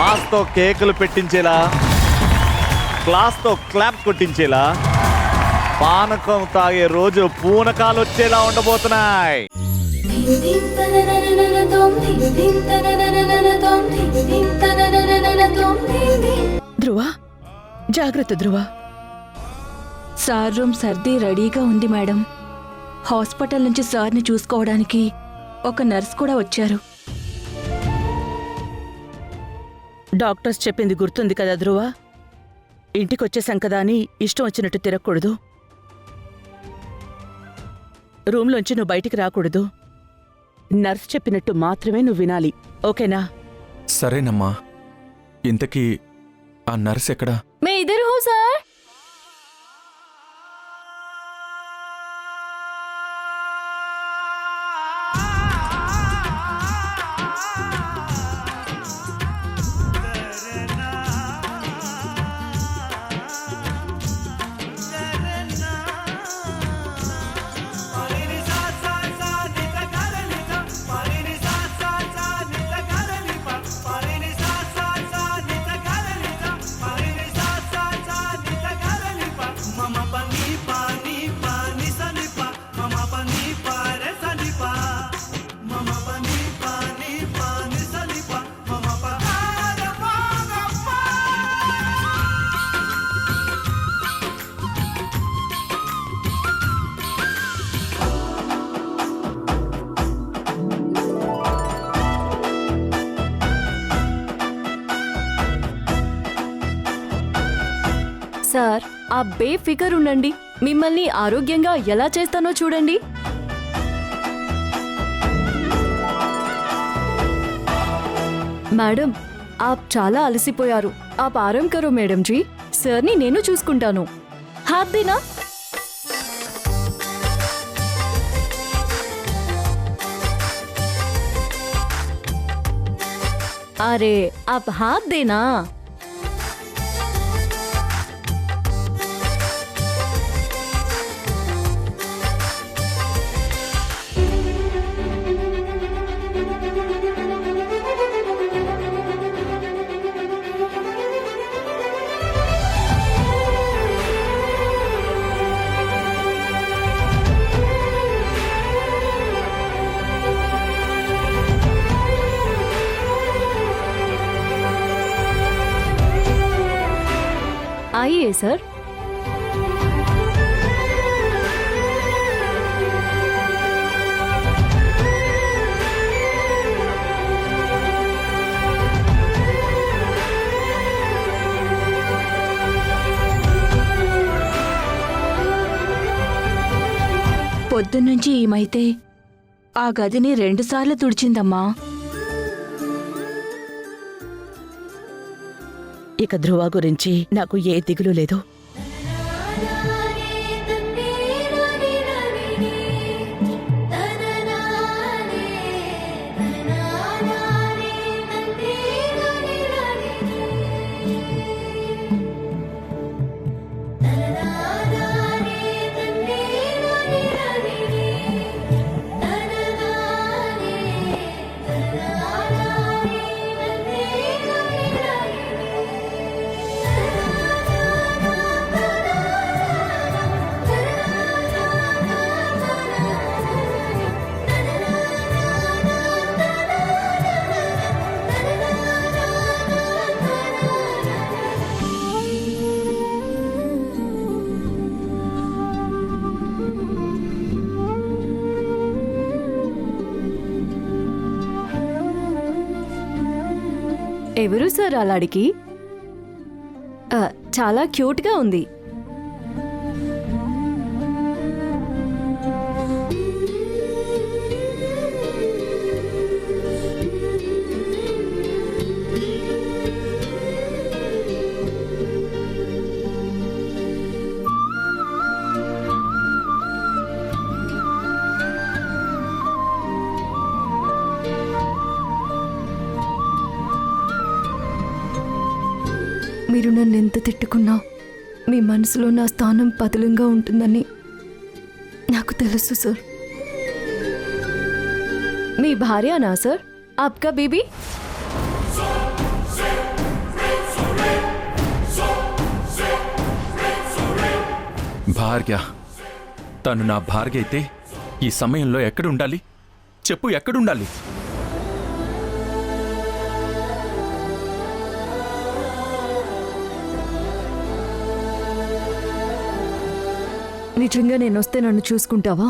మాస్తో కేకులు పెట్టించేలా, క్లాస్తో క్లాప్ కొట్టించేలా, పానకం తాగే రోజు పూనకాలు వచ్చేలా ఉండబోతున్నాయి. ధ్రువ, జాగ్రత్త ధ్రువ. సార్ రూమ్ సర్ది రెడీగా ఉంది మేడం. హాస్పిటల్ నుంచి సార్ని చూసుకోవడానికి ఒక నర్స్ కూడా వచ్చారు. డాక్టర్స్ చెప్పింది గుర్తుంది కదా ధ్రువ? ఇంటికొచ్చేసాం కదా అని ఇష్టం వచ్చినట్టు తిరగకూడదు. రూమ్లోంచి నువ్వు బయటికి రాకూడదు. నర్స్ చెప్పినట్టు మాత్రమే నువ్వు వినాలి, ఓకేనా? సరేనమ్మా. ఇంతకీ ఆ నర్స్ ఎక్కడా? మే ఇద్దరు హో సార్. సార్, ఆ బేఫికర్ ఉండండి. మిమ్మల్ని ఆరోగ్యంగా ఎలా చేస్తానో చూడండి. మేడం, ఆప్ చాలా అలసిపోయారు. ఆప్ ఆరాం కరో మేడం జీ. సార్ని నేను చూసుకుంటాను. హాత్ దేనా. अरे आप हाथ देना. आइए सर. పొద్దున్నుంచి ఈమైతే ఆ గదిని 2 సార్లు తుడిచిందమ్మా. ఇక ధ్రువ గురించి నాకు ఏ దిగులు లేదు. ఎవరు సార్ అలాడికి? చాలా క్యూట్గా ఉంది. మీరు నన్ను ఎంత తిట్టుకున్నా మీ మనసులో నా స్థానం పదిలంగా ఉంటుందని నాకు తెలుసు సార్. మీ భార్యనా సార్? ఆప్కా బేబీ? భార్య. తను నా భార్య అయితే ఈ సమయంలో ఎక్కడుండాలి? చెప్పు, ఎక్కడుండాలి? నిజంగా నేనొస్తే నన్ను చూసుకుంటావా?